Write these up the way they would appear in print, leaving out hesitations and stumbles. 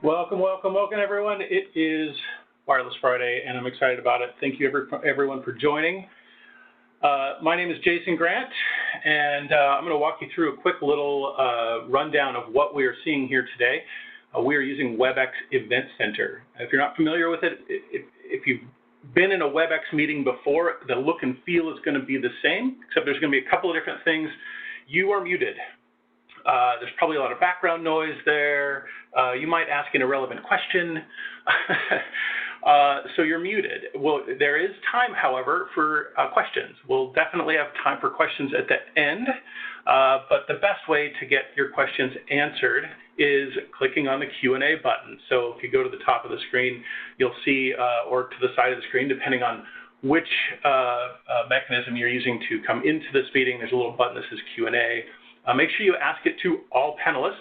Welcome, welcome, welcome, everyone. It is Wireless Friday, and I'm excited about it. Thank you, everyone, for joining. My name is Jason Grant, and I'm going to walk you through a quick little rundown of what we are seeing here today. We are using WebEx Event Center. If you're not familiar with it, if you've been in a WebEx meeting before, the look and feel is going to be the same, except there's going to be a couple of different things. You are muted. There's probably a lot of background noise there. You might ask an irrelevant question. So you're muted. Well, there is time, however, for questions. We'll definitely have time for questions at the end, but the best way to get your questions answered is clicking on the Q&A button. So if you go to the top of the screen, you'll see, or to the side of the screen, depending on which mechanism you're using to come into this meeting, there's a little button that says Q&A. Make sure you ask it to all panelists,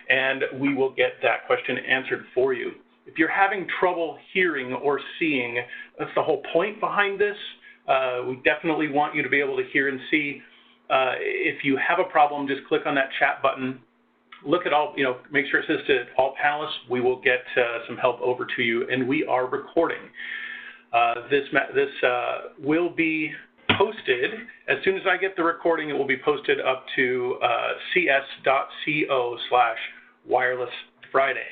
and we will get that question answered for you. If you're having trouble hearing or seeing, that's the whole point behind this. We definitely want you to be able to hear and see. If you have a problem, just click on that chat button. Look at all, make sure it says to all panelists. We will get some help over to you, and we are recording. This will be posted. As soon as I get the recording, it will be posted up to cs.co/wirelessfriday.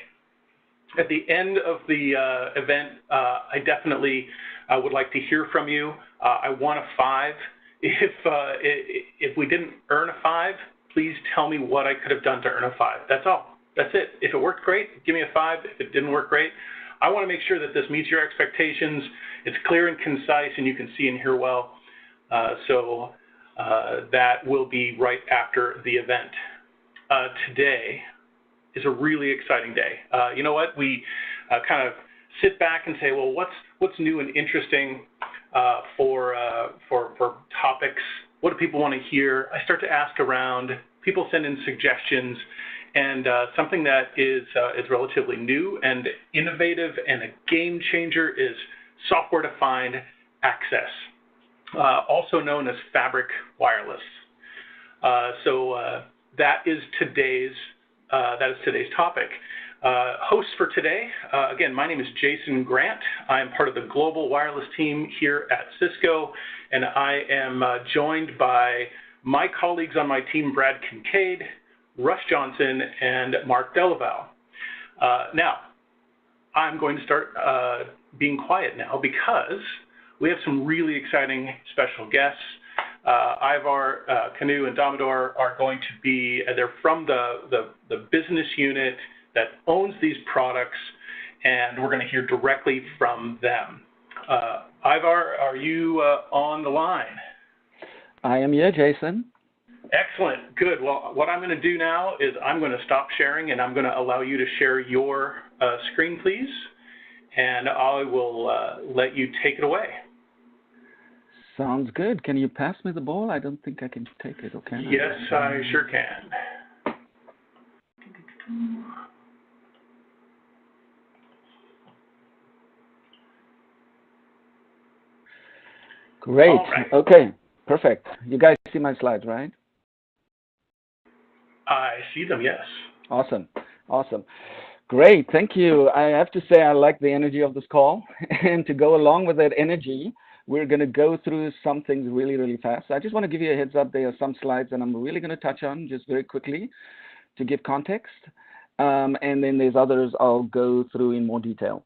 At the end of the event, I definitely would like to hear from you. I want a 5. If we didn't earn a 5, please tell me what I could have done to earn a 5. That's all. That's it. If it worked great, give me a 5. If it didn't work great, I want to make sure that this meets your expectations. It's clear and concise, and you can see and hear well. So that will be right after the event. Today is a really exciting day. You know what? We kind of sit back and say, well, what's new and interesting for topics? What do people want to hear? I start to ask around. People send in suggestions, and something that is relatively new and innovative and a game changer is software-defined access. Also known as fabric wireless. So that is today's topic. Host for today, again, my name is Jason Grant. I am part of the global wireless team here at Cisco, and I am joined by my colleagues on my team, Brad Kincaid, Russ Johnson, and Mark Delaval. Now, I'm going to start being quiet now because we have some really exciting special guests. Ivor, Kanu, and Damodar are going to be, they're from the business unit that owns these products, and we're going to hear directly from them. Ivor, are you on the line? I am here, Jason. Excellent, good. Well, what I'm going to do now is I'm going to stop sharing, and I'm going to allow you to share your screen, please, and I will let you take it away. Sounds good. Can you pass me the ball? I don't think I can take it, okay? Yes, I sure can. Great. Right. Okay, perfect. You guys see my slides, right? I see them, yes. Awesome, awesome. Great, thank you. I have to say I like the energy of this call, and to go along with that energy, we're going to go through some things really, really fast. I just want to give you a heads up. There are some slides that I'm really going to touch on just very quickly to give context. And then there's others I'll go through in more detail.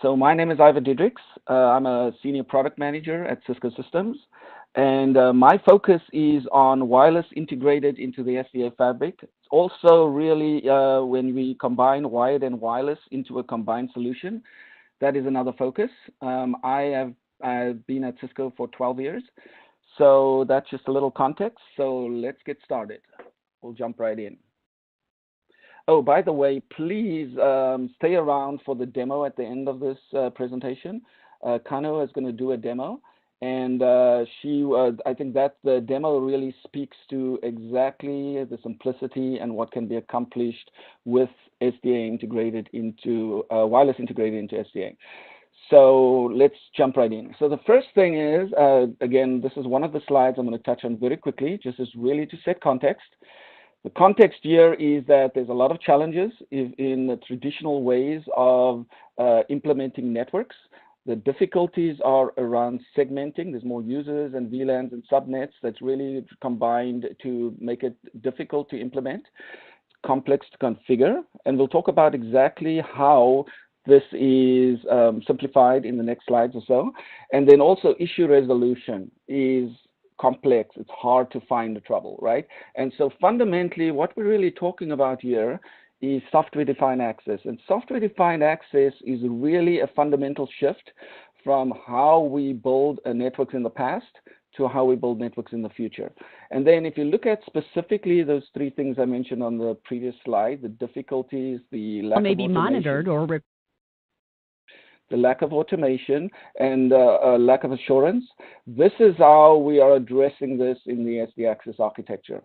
So my name is Ivor Diedricks. I'm a senior product manager at Cisco Systems. And my focus is on wireless integrated into the SDA fabric. It's also really when we combine wired and wireless into a combined solution. That is another focus. I've been at Cisco for 12 years, so that's just a little context. So let's get started. We'll jump right in. Oh, by the way, please stay around for the demo at the end of this presentation. Kanu is going to do a demo, and I think that the demo really speaks to exactly the simplicity and what can be accomplished with SDA integrated into, wireless integrated into SDA. So let's jump right in. So the first thing is, again, this is one of the slides I'm going to touch on very quickly, just as really to set context. The context here is that there's a lot of challenges in the traditional ways of implementing networks. The difficulties are around segmenting. There's more users and VLANs and subnets that's really combined to make it difficult to implement, complex to configure, and we'll talk about exactly how this is simplified in the next slides or so. And then also issue resolution is complex. It's hard to find the trouble, right? And so fundamentally, what we're really talking about here is software-defined access. And software-defined access is really a fundamental shift from how we build networks in the past to how we build networks in the future. And then if you look at specifically those three things I mentioned on the previous slide, the difficulties, the lack of automation, the lack of automation, and lack of assurance. This is how we are addressing this in the SDAccess architecture.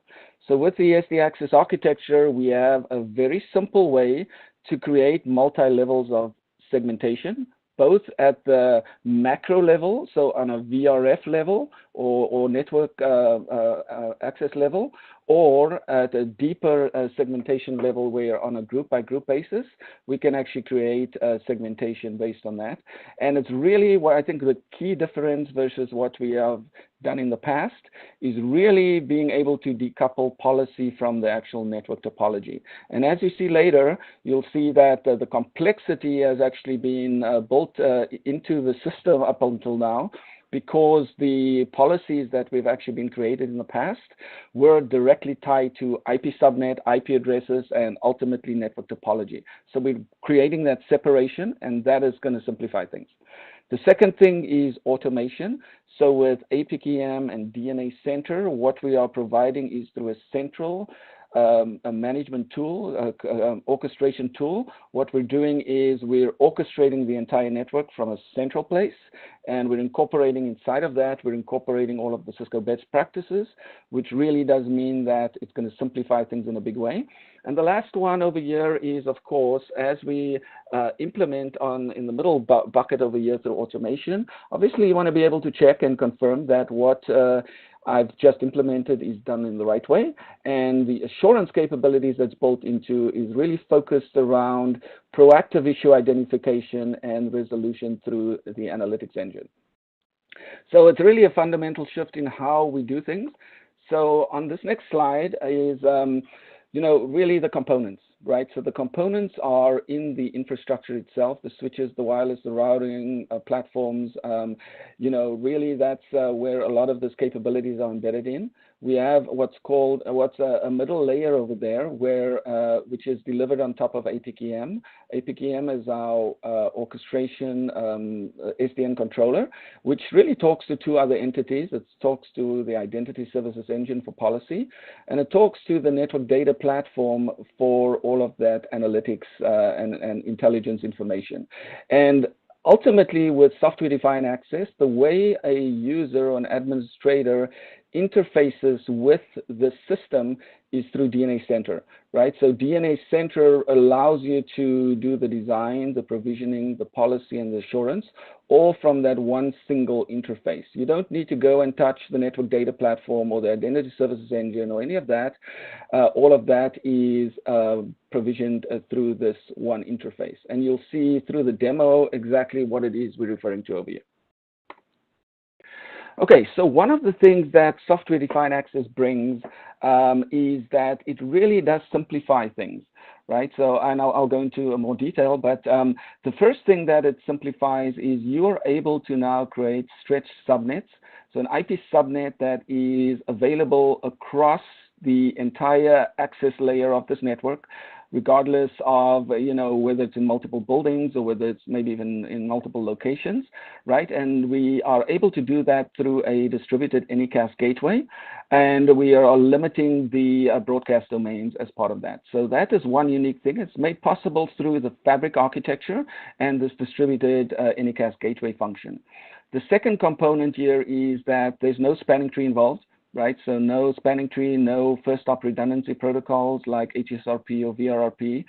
So with the SDAccess architecture, we have a very simple way to create multi-levels of segmentation, both at the macro level, so on a VRF level or network access level, or at a deeper segmentation level where on a group-by-group basis, we can actually create segmentation based on that. And it's really what I think the key difference versus what we have done in the past is really being able to decouple policy from the actual network topology. And as you see later, you'll see that the complexity has actually been built into the system up until now, because the policies that we've actually been created in the past were directly tied to IP subnet, IP addresses, and ultimately network topology. So we're creating that separation, and that is going to simplify things. The second thing is automation. So with APKM and DNA Center, what we are providing is through a central a management tool, orchestration tool. What we're doing is we're orchestrating the entire network from a central place, and we're incorporating inside of that, we're incorporating all of the Cisco best practices, which really does mean that it's going to simplify things in a big way. And the last one over here is, of course, as we implement in the middle bucket over here through automation, obviously you want to be able to check and confirm that what I've just implemented is done in the right way. And the assurance capabilities that's built into is really focused around proactive issue identification and resolution through the analytics engine. So it's really a fundamental shift in how we do things. So on this next slide is, really the components, right? So the components are in the infrastructure itself, the switches, the wireless, the routing platforms. Really that's where a lot of those capabilities are embedded in. We have what's a middle layer over there, which is delivered on top of APKM. APKM is our orchestration SDN controller, which really talks to two other entities. It talks to the Identity Services Engine for policy, and it talks to the network data platform for all of that analytics and intelligence information. And ultimately, with software-defined access, the way a user or an administrator interfaces with the system is through DNA Center, right? So DNA Center allows you to do the design, the provisioning, the policy, and the assurance, all from that one single interface. You don't need to go and touch the network data platform or the Identity Services Engine or any of that. All of that is provisioned through this one interface. And you'll see through the demo exactly what it is we're referring to over here. Okay, so one of the things that software-defined access brings is that it really does simplify things, right? So, and I'll go into more detail, but the first thing that it simplifies is you are able to now create stretched subnets. So an IP subnet that is available across the entire access layer of this network, regardless of, whether it's in multiple buildings or whether it's maybe even in multiple locations, right? And we are able to do that through a distributed Anycast gateway, and we are limiting the broadcast domains as part of that. So that is one unique thing. It's made possible through the fabric architecture and this distributed Anycast gateway function. The second component here is that there's no spanning tree involved. right? So no spanning tree, no first hop redundancy protocols like HSRP or VRRP.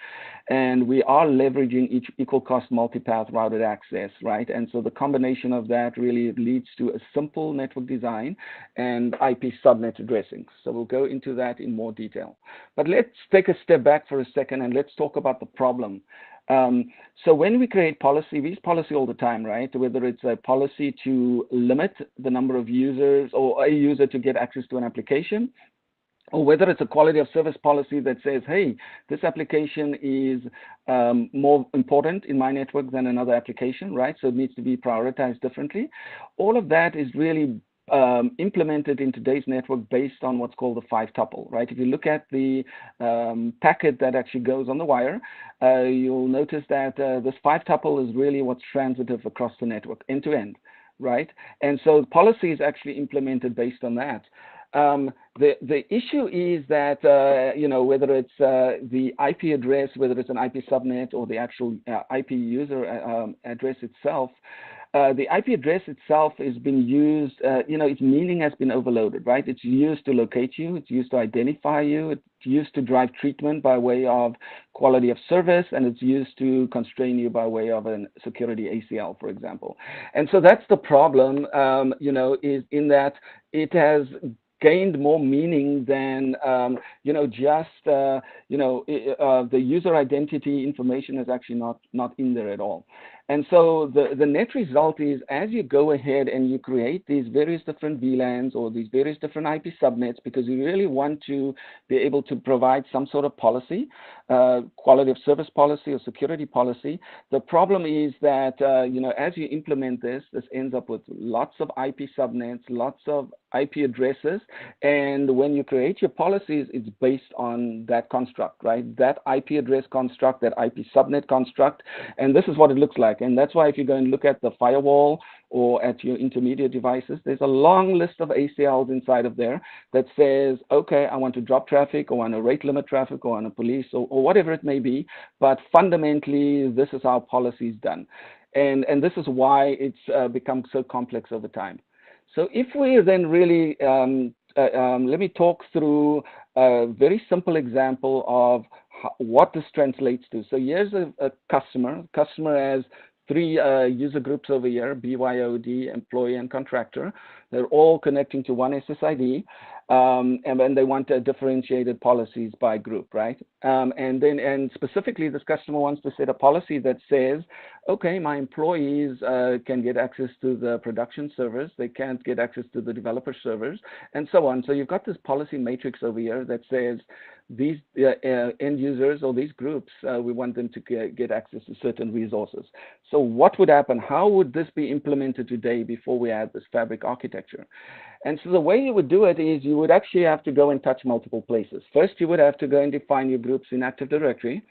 And we are leveraging each equal cost multipath routed access, right? And so the combination of that really leads to a simple network design and IP subnet addressing. So we'll go into that in more detail. But let's take a step back for a second and let's talk about the problem. So when we create policy, we use policy all the time, right? Whether it's a policy to limit the number of users or a user to get access to an application, or whether it's a quality of service policy that says, hey, this application is more important in my network than another application, right? So it needs to be prioritized differently. All of that is really implemented in today's network based on what's called the 5-tuple, right? If you look at the packet that actually goes on the wire, you'll notice that this 5-tuple is really what's transitive across the network, end to end, right? And so the policy is actually implemented based on that. The issue is that, you know, whether it's the IP address, whether it's an IP subnet or the actual IP user address itself, the IP address itself is being used, you know, its meaning has been overloaded, right? It's used to locate you, it's used to identify you, it's used to drive treatment by way of quality of service, and it's used to constrain you by way of a security ACL, for example. And so that's the problem, you know, is in that it has gained more meaning than, you know, just, you know, the user identity information is actually not in there at all. And so the net result is, as you go ahead and you create these various different VLANs or these various different IP subnets, because you really want to be able to provide some sort of policy, quality of service policy or security policy, the problem is that, you know, as you implement this ends up with lots of IP subnets, lots of IP addresses, and when you create your policies, it's based on that construct, right? That IP address construct, that IP subnet construct, and this is what it looks like. And that's why if you go and look at the firewall or at your intermediate devices, there's a long list of ACLs inside of there that says, okay, I want to drop traffic, or I want to rate limit traffic, or I want to police, or whatever it may be. But fundamentally, this is how policy is done. And this is why it's become so complex over time. So if we then really, let me talk through a very simple example of what this translates to. So here's a customer. Customer has 3 user groups over here: BYOD, employee, and contractor. They're all connecting to one SSID, and then they want differentiated policies by group, right? And specifically, this customer wants to set a policy that says, okay, my employees can get access to the production servers, they can't get access to the developer servers, and so on. So you've got this policy matrix over here that says these end users or these groups, we want them to get access to certain resources. So what would happen? How would this be implemented today before we add this fabric architecture? And so the way you would do it is you would actually have to go and touch multiple places. First, you would have to go and define your groups in Active Directory.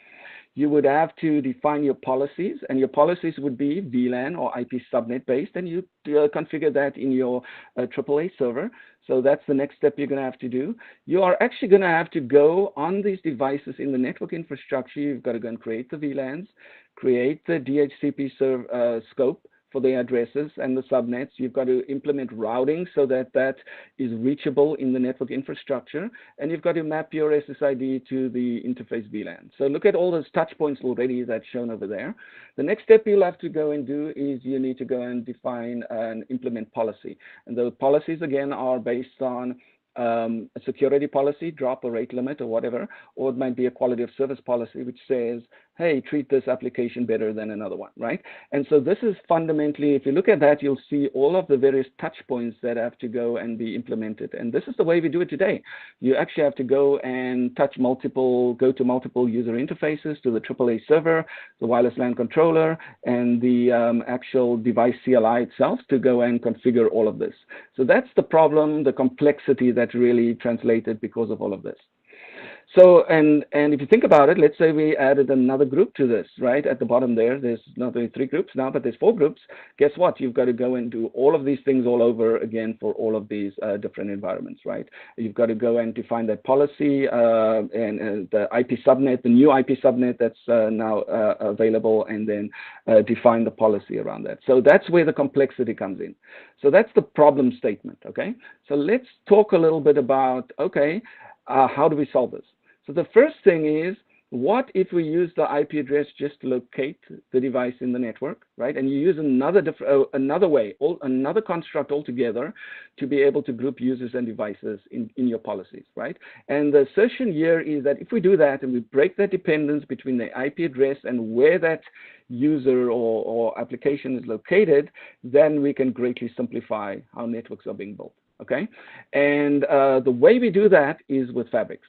You would have to define your policies, and your policies would be VLAN or IP subnet based, and you configure that in your AAA server. So that's the next step you're going to have to do. You are actually going to have to go on these devices in the network infrastructure. You've got to go and create the VLANs, create the DHCP scope for the addresses and the subnets. You've got to implement routing so that that is reachable in the network infrastructure, and you've got to map your SSID to the interface VLAN. So look at all those touch points already that's shown over there. The next step you'll have to go and do is you need to go and define and implement policy. And those policies, again, are based on a security policy, drop or rate limit or whatever, or it might be a quality of service policy which says, hey, treat this application better than another one, right? And so this is fundamentally, if you look at that, you'll see all of the various touch points that have to go and be implemented. And this is the way we do it today. You actually have to go and go to multiple user interfaces, to the AAA server, the wireless LAN controller, and the actual device CLI itself to go and configure all of this. So that's the problem, the complexity that really translated because of all of this. So, and if you think about it, let's say we added another group to this, right? At the bottom there, there's not only 3 groups now, but there's 4 groups. Guess what? You've got to go and do all of these things all over again for all of these different environments, right? You've got to go and define that policy and the IP subnet, the new IP subnet that's now available, and then define the policy around that. So that's where the complexity comes in. So that's the problem statement, okay? So let's talk a little bit about, okay, how do we solve this? So the first thing is, what if we use the IP address just to locate the device in the network, right? And you use another way, another construct altogether to be able to group users and devices in your policies, right? And the assertion here is that if we do that and we break that dependence between the IP address and where that user or application is located, then we can greatly simplify how networks are being built, okay? And the way we do that is with fabrics.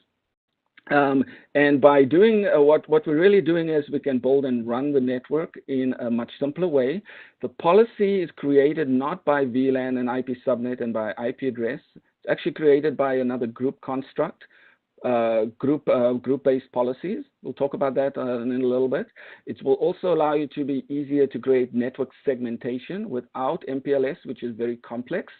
And by doing what we're really doing is we can build and run the network in a much simpler way. The policy is created not by VLAN and IP subnet and by IP address. It's actually created by another group construct, group-based policies. We'll talk about that in a little bit. It will also allow you to be easier to create network segmentation without MPLS, which is very complex.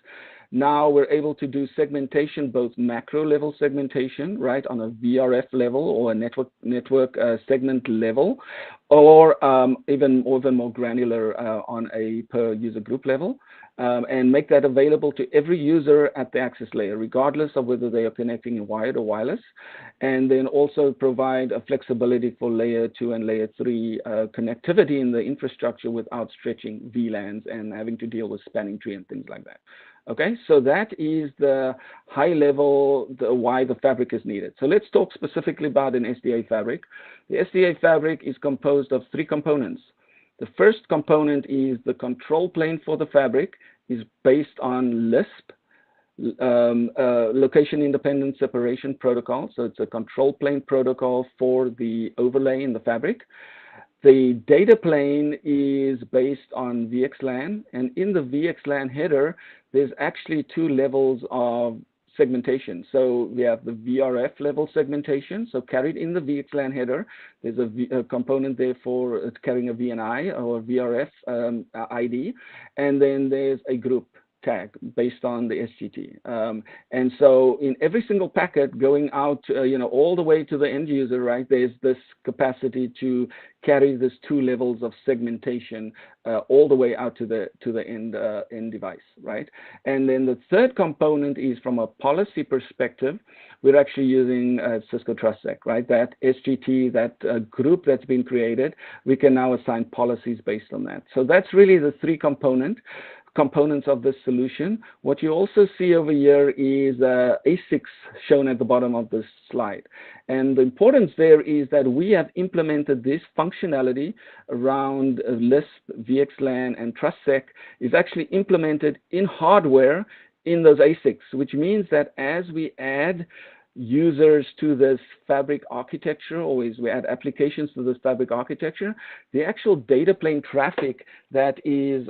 Now we're able to do segmentation, both macro level segmentation, right, on a VRF level or a network segment level, or even more granular on a per user group level, and make that available to every user at the access layer, regardless of whether they are connecting in wired or wireless, and then also provide a flexibility for layer 2 and layer 3 connectivity in the infrastructure without stretching VLANs and having to deal with spanning tree and things like that. Okay, so that is the high level, why the fabric is needed. So let's talk specifically about an SDA fabric. The SDA fabric is composed of 3 components. The first component is the control plane for the fabric is based on Lisp, location independent separation protocol. So it's a control plane protocol for the overlay in the fabric. The data plane is based on VXLAN, and in the VXLAN header, there's actually 2 levels of segmentation. So we have the VRF level segmentation, so carried in the VXLAN header. There's a component there for carrying a VNI or VRF ID, and then there's a group tag based on the SGT. And so in every single packet going out, all the way to the end user, right, there's this capacity to carry this 2 levels of segmentation all the way out to the end device, right? And then the third component is from a policy perspective, we're actually using Cisco TrustSec, right? That SGT, that group that's been created, we can now assign policies based on that. So that's really the 3 components of this solution. What you also see over here is ASICs shown at the bottom of this slide. And the importance there is that we have implemented this functionality around Lisp, VXLAN, and TrustSec is actually implemented in hardware in those ASICs, which means that as we add users to this fabric architecture, or as we add applications to this fabric architecture, the actual data plane traffic that is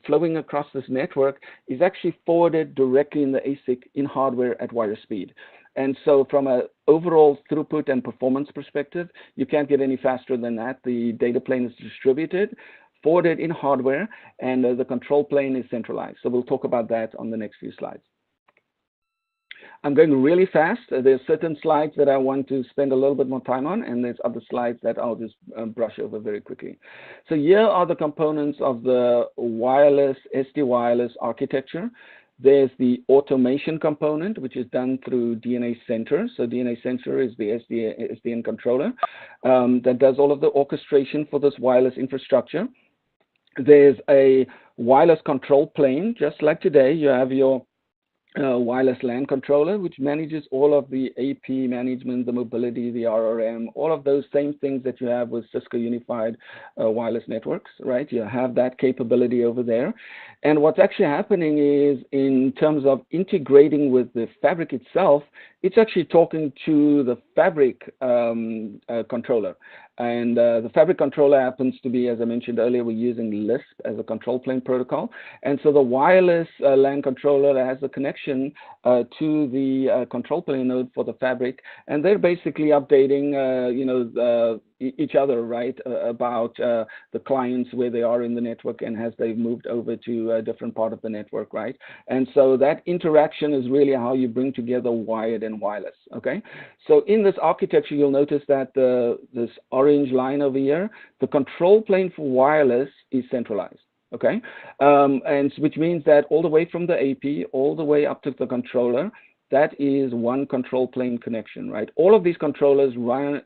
flowing across this network is actually forwarded directly in the ASIC in hardware at wire speed. And so from an overall throughput and performance perspective, you can't get any faster than that. The data plane is distributed, forwarded in hardware, and the control plane is centralized. So we'll talk about that on the next few slides. I'm going really fast. There's certain slides that I want to spend a little bit more time on, and there's other slides that I'll just brush over very quickly. So here are the components of the wireless, SD wireless architecture. There's the automation component, which is done through DNA Center. So DNA Center is the SDN controller that does all of the orchestration for this wireless infrastructure. There's a wireless control plane. Just like today, you have your wireless LAN controller, which manages all of the AP management, the mobility, the RRM, all of those same things that you have with Cisco Unified Wireless Networks, right? You have that capability over there. And what's actually happening is, in terms of integrating with the fabric itself, it's actually talking to the Fabric controller. And the Fabric controller happens to be, as I mentioned earlier, we're using Lisp as a control plane protocol. And so the wireless LAN controller has a connection to the control plane node for the Fabric. And they're basically updating, each other, right, about the clients, where they are in the network and as they've moved over to a different part of the network, right? And so that interaction is really how you bring together wired and wireless, okay? So in this architecture, you'll notice that this orange line over here, the control plane for wireless is centralized. Okay, and which means that all the way from the AP, all the way up to the controller, that is one control plane connection, right? All of these controllers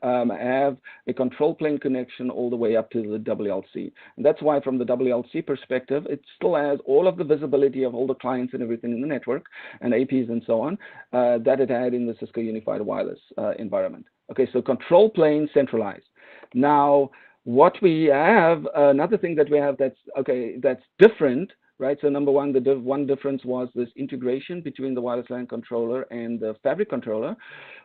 have a control plane connection all the way up to the WLC. And that's why from the WLC perspective, it still has all of the visibility of all the clients and everything in the network and APs and so on that it had in the Cisco Unified Wireless environment. Okay, so control plane centralized. Now, what we have, another thing that we have that's different, right? So number one, the one difference was this integration between the wireless LAN controller and the Fabric controller.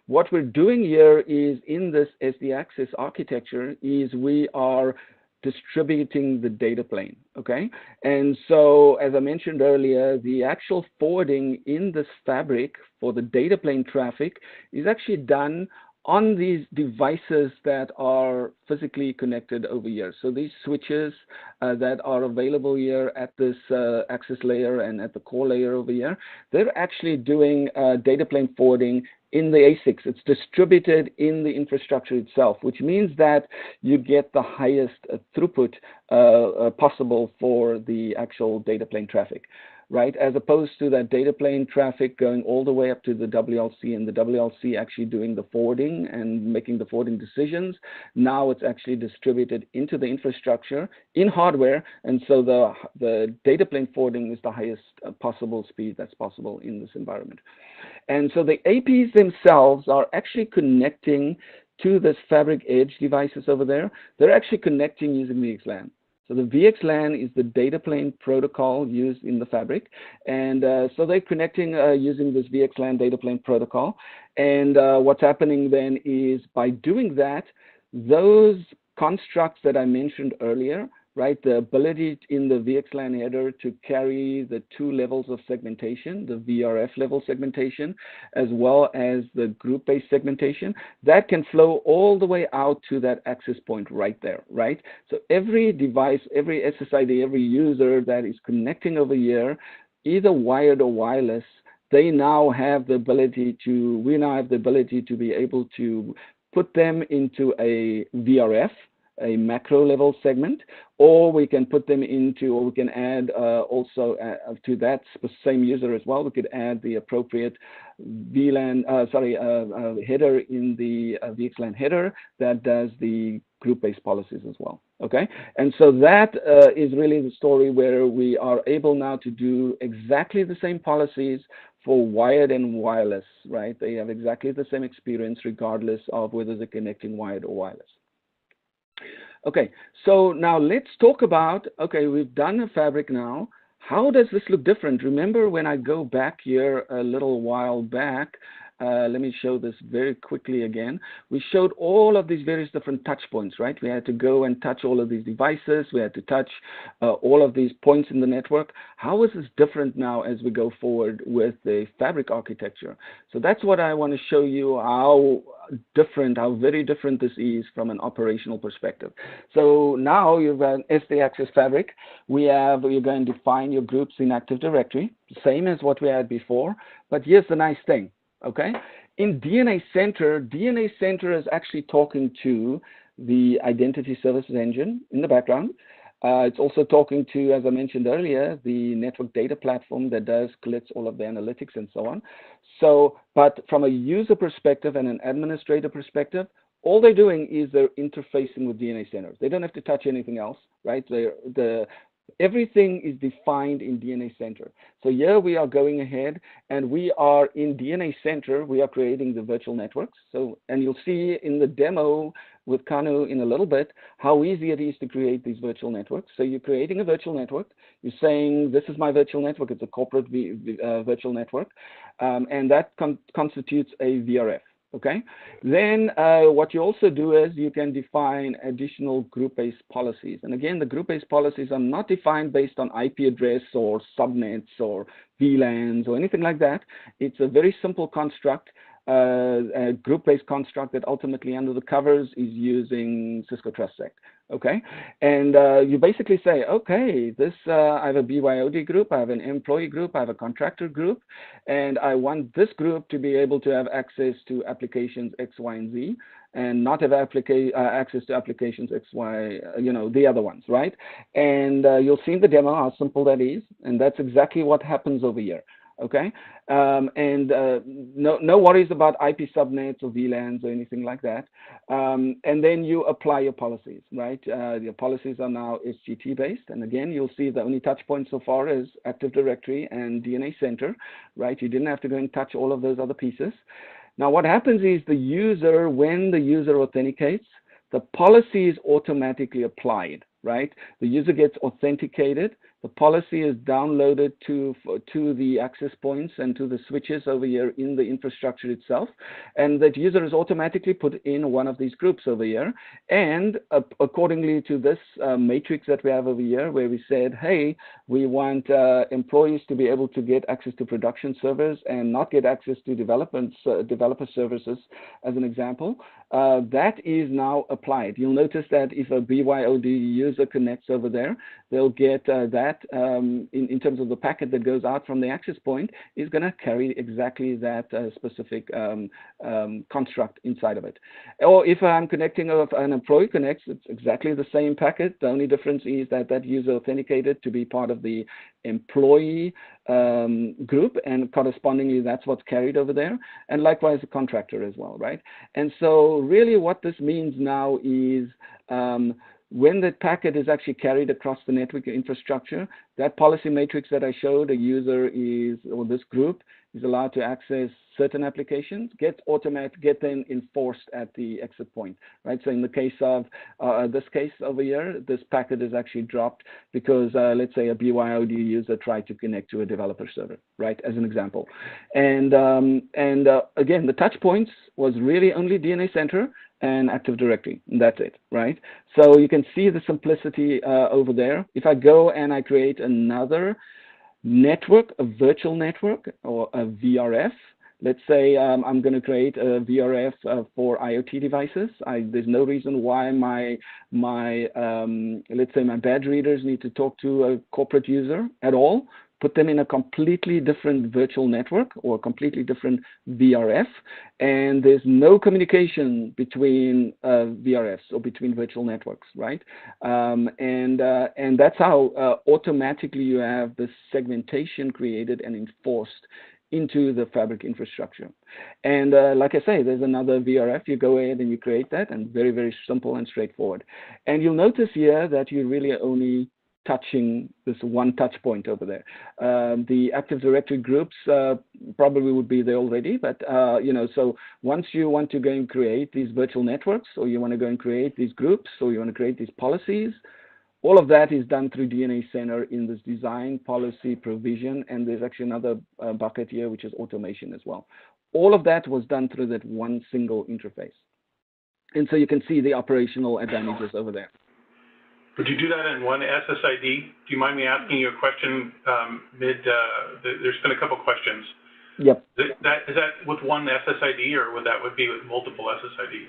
What we're doing here is in this SDAccess architecture is we are distributing the data plane, okay? And so, as I mentioned earlier, the actual forwarding in this Fabric for the data plane traffic is actually done on these devices that are physically connected over here. So these switches that are available here at this access layer and at the core layer over here, they're actually doing data plane forwarding in the ASICs. It's distributed in the infrastructure itself, which means that you get the highest throughput possible for the actual data plane traffic, right? As opposed to that data plane traffic going all the way up to the WLC, and the WLC actually doing the forwarding and making the forwarding decisions. Now it's actually distributed into the infrastructure in hardware, and so the data plane forwarding is the highest possible speed that's possible in this environment. And so the APs themselves are actually connecting to this Fabric Edge devices over there. They're actually connecting using VXLAN. So the VXLAN is the data plane protocol used in the Fabric. And so they're connecting using this VXLAN data plane protocol. And what's happening then is by doing that, those constructs that I mentioned earlier, right, the ability in the VXLAN header to carry the two levels of segmentation, the VRF level segmentation, as well as the group-based segmentation, that can flow all the way out to that access point right there, right? So every device, every SSID, every user that is connecting over here, either wired or wireless, they now have the ability to, we now have the ability to be able to put them into a VRF, a macro level segment, or we can put them into, or we can add also to that same user as well, we could add the appropriate VLAN, header in the VXLAN header that does the group-based policies as well, okay? And so that is really the story where we are able now to do exactly the same policies for wired and wireless, right? They have exactly the same experience regardless of whether they're connecting wired or wireless. Okay, so now let's talk about, okay, we've done a Fabric now. How does this look different? Remember when I go back here a little while back, let me show this very quickly again. We showed all of these various different touch points, right? We had to go and touch all of these devices. We had to touch all of these points in the network. How is this different now as we go forward with the Fabric architecture? So that's what I want to show you, how different, how very different this is from an operational perspective. So now you've got SDAccess Fabric. You're going to define your groups in Active Directory, same as what we had before. But here's the nice thing. Okay, in DNA Center is actually talking to the Identity Services Engine in the background. It's also talking to, as I mentioned earlier, the network data platform that collects all of the analytics and so on. So, but from a user perspective and an administrator perspective, all they're doing is they're interfacing with DNA Center. They don't have to touch anything else, right? Everything is defined in DNA Center. So here we are going ahead and we are in DNA Center, we are creating the virtual networks. So, and you'll see in the demo with Kanu in a little bit, how easy it is to create these virtual networks. So you're creating a virtual network. You're saying, this is my virtual network. It's a corporate virtual network. And that constitutes a VRF. Okay. Then what you also do is you can define additional group-based policies. And again, the group-based policies are not defined based on IP address or subnets or VLANs or anything like that. It's a very simple construct, a group-based construct that ultimately under the covers is using Cisco TrustSec. Okay, and you basically say, okay, this I have a BYOD group, I have an employee group, I have a contractor group, and I want this group to be able to have access to applications X, Y, and Z, and not have access to applications X, Y, the other ones, right? And you'll see in the demo how simple that is, and that's exactly what happens over here. Okay, no worries about IP subnets or VLANs or anything like that. And then you apply your policies, right? Your policies are now SGT based, and again, you'll see the only touch point so far is Active Directory and DNA Center, right? You didn't have to go and touch all of those other pieces. Now, what happens is the user, when the user authenticates, the policy is automatically applied, right? The user gets authenticated. The policy is downloaded to the access points and to the switches over here in the infrastructure itself. And that user is automatically put in one of these groups over here. And accordingly to this matrix that we have over here, where we said, hey, we want employees to be able to get access to production servers and not get access to developer services, as an example, that is now applied. You'll notice that if a BYOD user connects over there, they'll get that in terms of the packet that goes out from the access point is going to carry exactly that specific construct inside of it. Or if I'm connecting, an employee connects, it's exactly the same packet. The only difference is that that user authenticated to be part of the employee group, and correspondingly that's what's carried over there, and likewise the contractor as well, right? And so really what this means now is when that packet is actually carried across the network infrastructure, that policy matrix that I showed, a user is, or this group is allowed to access certain applications, get then enforced at the exit point, right? So in the case of this case over here, this packet is actually dropped because let's say a BYOD user tried to connect to a developer server, right? As an example. And again, the touch points was really only DNA Center and Active Directory, and that's it, right? So you can see the simplicity over there. If I go and I create another network, a virtual network or a VRF, let's say I'm going to create a VRF for IoT devices. There's no reason why let's say my badge readers need to talk to a corporate user at all. Put them in a completely different virtual network or a completely different VRF, and there's no communication between VRFs or between virtual networks, right? And that's how automatically you have this segmentation created and enforced into the fabric infrastructure. And like I say, there's another VRF. You go ahead and you create that, and very, very simple and straightforward. And you'll notice here that you're really only touching this one touch point over there. The Active Directory groups probably would be there already, but so once you want to go and create these virtual networks, or you want to go and create these groups, or you want to create these policies, all of that is done through DNA Center in this design, policy, provision, and there's actually another bucket here, which is automation as well. All of that was done through that one single interface. And so you can see the operational advantages over there. Would you do that in one SSID? Do you mind me asking you a question there's been a couple questions. Yep. Is that with one SSID, or would be with multiple SSIDs?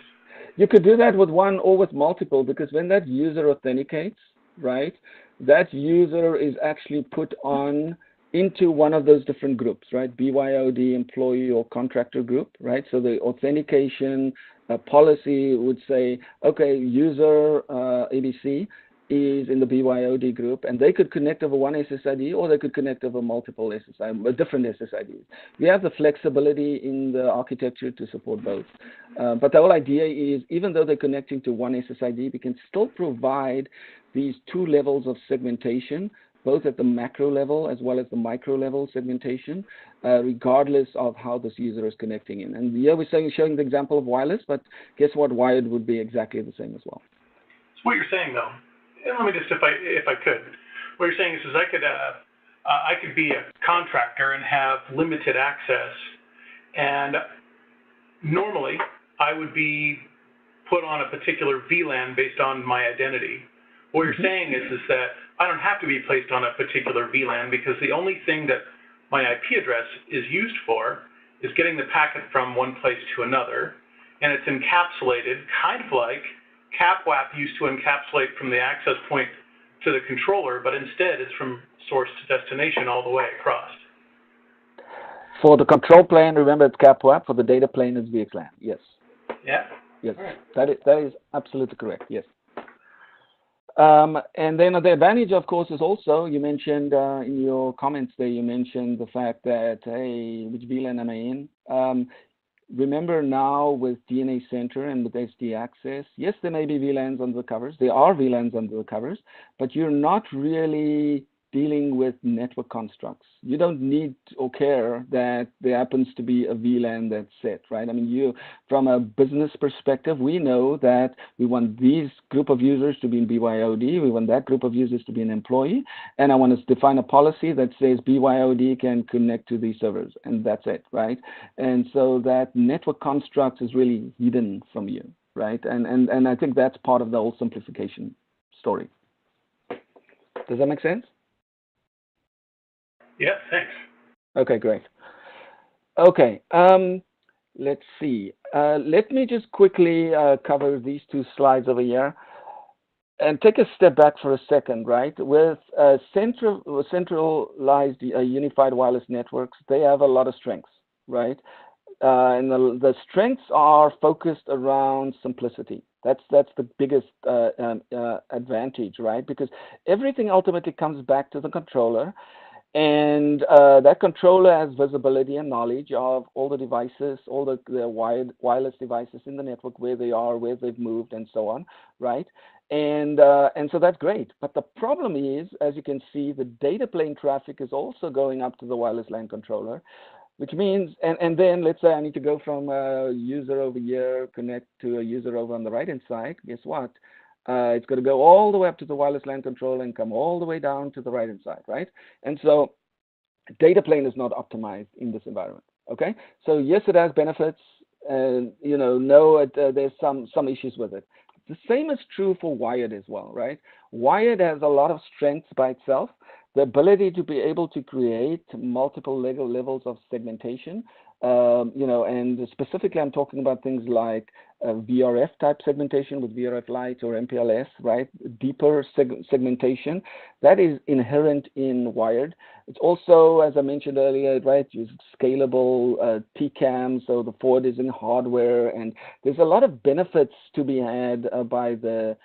You could do that with one or with multiple, because when that user authenticates, right, that user is actually put on into one of those different groups, right? BYOD, employee or contractor group, right? So the authentication policy would say, okay, user ABC is in the BYOD group, and they could connect over one SSID, or they could connect over multiple different SSIDs. We have the flexibility in the architecture to support both. But the whole idea is, even though they're connecting to one SSID, we can still provide these two levels of segmentation, both at the macro level as well as the micro level segmentation, regardless of how this user is connecting in. And here we're showing the example of wireless, but guess what? Wired would be exactly the same as well. So what you're saying, though, and let me just, if I could, what you're saying is I could be a contractor and have limited access, and normally, I would be put on a particular VLAN based on my identity. What you're saying is that I don't have to be placed on a particular VLAN because the only thing that my IP address is used for is getting the packet from one place to another, and it's encapsulated, kind of like CapWAP used to encapsulate from the access point to the controller, but instead it's from source to destination all the way across. For the control plane, remember it's CapWAP. For the data plane, it's VXLAN. Yes. Yeah. Yes. All right. That is absolutely correct. Yes. And then the advantage, of course, is also, you mentioned in your comments there, you mentioned the fact that, hey, which VLAN am I in? Remember now with DNA Center and with SDAccess, yes, there may be VLANs under the covers. There are VLANs under the covers, but you're not really dealing with network constructs. You don't need or care that there happens to be a VLAN that's set, right? I mean, from a business perspective, we know that we want these group of users to be in BYOD, we want that group of users to be an employee, and I want to define a policy that says BYOD can connect to these servers, and that's it, right? And so that network construct is really hidden from you, right? And I think that's part of the whole simplification story. Does that make sense? Yeah, thanks. Okay, great. Okay, let's see. Let me just quickly cover these two slides over here and take a step back for a second, right? With centralized unified wireless networks, they have a lot of strengths, right? And the strengths are focused around simplicity. That's the biggest advantage, right? Because everything ultimately comes back to the controller. And that controller has visibility and knowledge of all the devices, all the wireless devices in the network, where they are, where they've moved, and so on, right? And so that's great. But the problem is, as you can see, the data plane traffic is also going up to the wireless LAN controller, which means, and then let's say I need to go from a user over here, connect to a user over on the right-hand side. Guess what? It's going to go all the way up to the wireless LAN controller and come all the way down to the right-hand side, right? And so data plane is not optimized in this environment, okay? So yes, it has benefits, and there's some issues with it. The same is true for wired as well, right? Wired has a lot of strengths by itself. The ability to be able to create multiple levels of segmentation, and specifically I'm talking about things like VRF type segmentation with VRF Lite or MPLS, right? Deeper segmentation that is inherent in wired. It's also, as I mentioned earlier, right, use scalable TCAM, so the forward is in hardware, and there's a lot of benefits to be had by the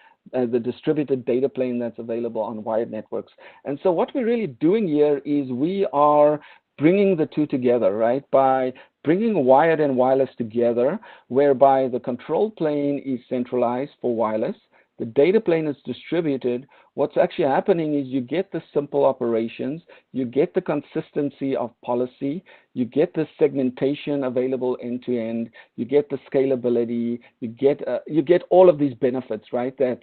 distributed data plane that's available on wired networks. And so what we're really doing here is we are bringing the two together, right? By bringing wired and wireless together, whereby the control plane is centralized for wireless, the data plane is distributed. What's actually happening is you get the simple operations, you get the consistency of policy, you get the segmentation available end to end, you get the scalability, you get all of these benefits, right? That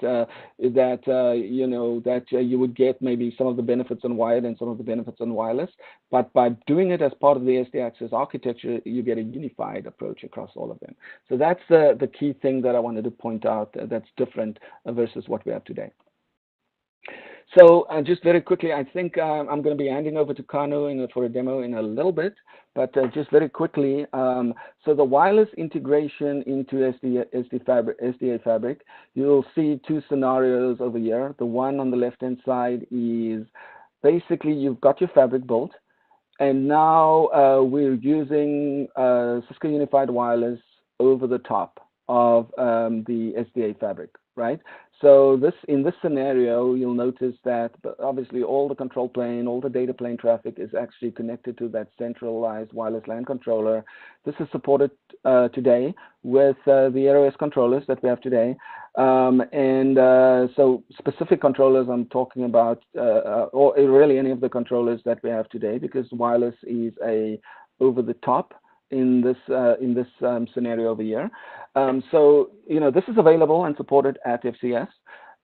you would get maybe some of the benefits on wired and some of the benefits on wireless, but by doing it as part of the SDAccess architecture, you get a unified approach across all of them. So that's the key thing that I wanted to point out that's different versus what we have today. So just very quickly, I think I'm going to be handing over to Kanu for a demo in a little bit, but just very quickly, so the wireless integration into SDA Fabric, you'll see two scenarios over here. The one on the left-hand side is basically you've got your fabric built, and now we're using Cisco Unified Wireless over the top of the SDA Fabric, right? So in this scenario, you'll notice that obviously all the control plane, all the data plane traffic is actually connected to that centralized wireless LAN controller. This is supported today with the AROS controllers that we have today. So specific controllers I'm talking about, or really any of the controllers that we have today, because wireless is over the top in this scenario over here. So this is available and supported at FCS.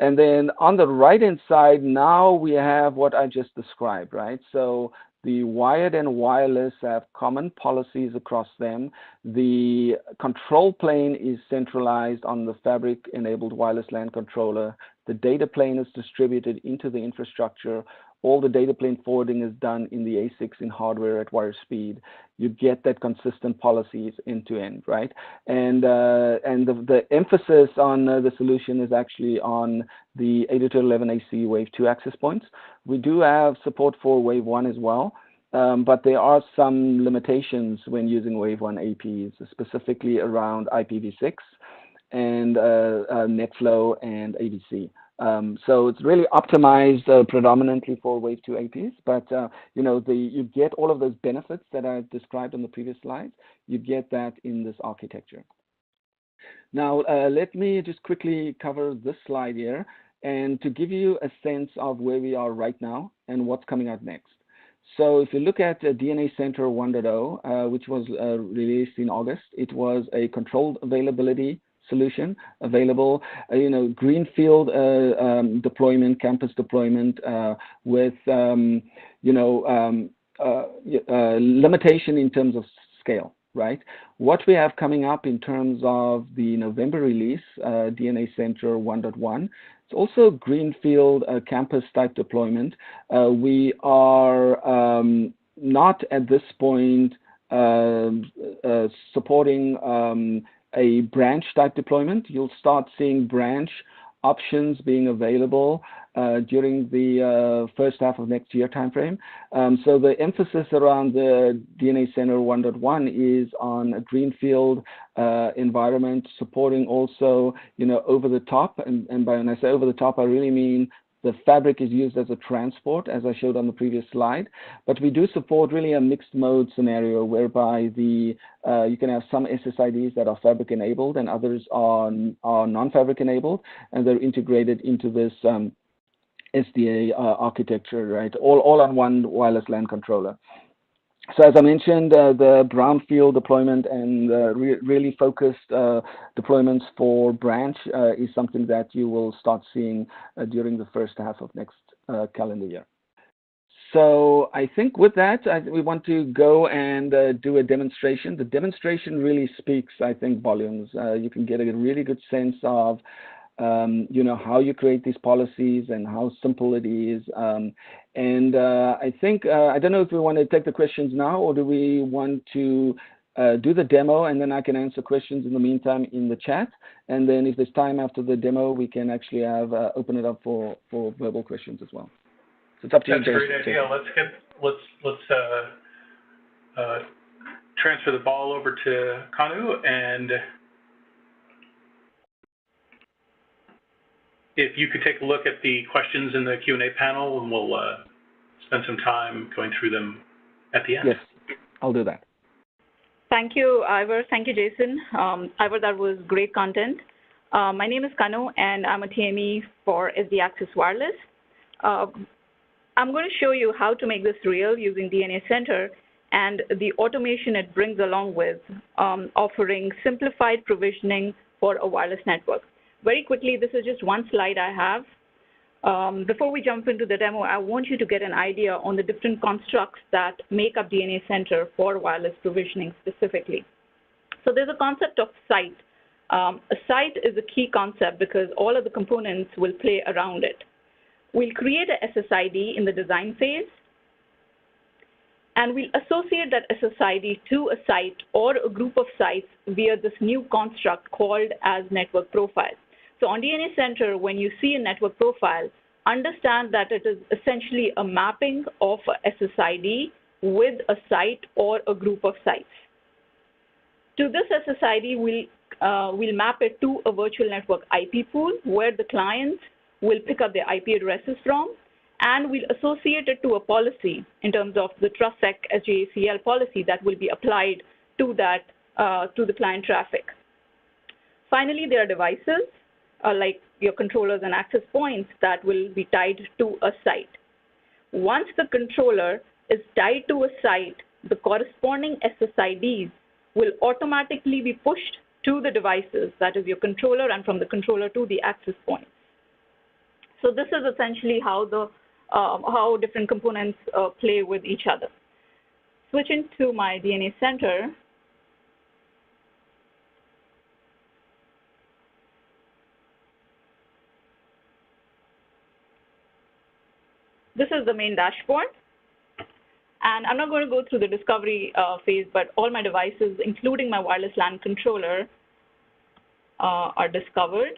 And then on the right-hand side, now we have what I just described, right? So The wired and wireless have common policies across them. The control plane is centralized on the fabric-enabled wireless LAN controller. The data plane is distributed into the infrastructure. All the data plane forwarding is done in the ASICs in hardware at wire speed. You get that consistent policies end to end, right? And the emphasis on the solution is actually on the 802.11ac Wave 2 access points. We do have support for Wave 1 as well, but there are some limitations when using Wave 1 APs, specifically around IPv6 and NetFlow and ABC. So it's really optimized predominantly for Wave 2 APs, but you get all of those benefits that I described on the previous slides. You get that in this architecture. Now, let me just quickly cover this slide here, and to give you a sense of where we are right now and what's coming out next. So if you look at DNA Center 1.0, which was released in August, it was a controlled availability solution available, greenfield deployment, campus deployment with, limitation in terms of scale, right? What we have coming up in terms of the November release, DNA Center 1.1, it's also greenfield campus type deployment. We are not at this point supporting a branch type deployment. You'll start seeing branch options being available during the first half of next year timeframe. So the emphasis around the DNA Center 1.1 is on a greenfield environment, supporting also, over the top. And by when I say over the top, I really mean the fabric is used as a transport, as I showed on the previous slide. But we do support really a mixed mode scenario whereby you can have some SSIDs that are fabric enabled and others are non-fabric enabled, and they're integrated into this SDA architecture, right? All on one wireless LAN controller. So as I mentioned, the brownfield deployment and really focused deployments for branch is something that you will start seeing during the first half of next calendar year. So I think with that, we want to go and do a demonstration. The demonstration really speaks, I think, volumes. You can get a really good sense of how you create these policies and how simple it is. I think, I don't know if we want to take the questions now, or do we want to do the demo and then I can answer questions in the meantime in the chat. And then if there's time after the demo, we can actually open it up for verbal questions as well. So it's up to you. That's a great idea. Let's transfer the ball over to Kanu, and if you could take a look at the questions in the Q&A panel, and we'll spend some time going through them at the end. Yes, I'll do that. Thank you, Ivor. Thank you, Jason. Ivor, that was great content. My name is Kanu, and I'm a TME for SDAccess Wireless. I'm going to show you how to make this real using DNA Center and the automation it brings along with, offering simplified provisioning for a wireless network. Very quickly, this is just one slide I have. Before we jump into the demo, I want you to get an idea on the different constructs that make up DNA Center for wireless provisioning specifically. So there's a concept of site. A site is a key concept because all of the components will play around it. We'll create a SSID in the design phase, and we'll associate that SSID to a site or a group of sites via this new construct called as network profile. So on DNA Center, when you see a network profile, understand that it is essentially a mapping of a SSID with a site or a group of sites. To this SSID, we'll map it to a virtual network IP pool where the clients will pick up their IP addresses from, and we'll associate it to a policy in terms of the TrustSec SJACL policy that will be applied to that to the client traffic. Finally, there are devices like your controllers and access points that will be tied to a site. Once the controller is tied to a site, the corresponding SSIDs will automatically be pushed to the devices, that is your controller, and from the controller to the access points. So this is essentially how the how different components play with each other. Switching to my DNA center, this is the main dashboard. And I'm not going to go through the discovery phase, but all my devices, including my wireless LAN controller, are discovered.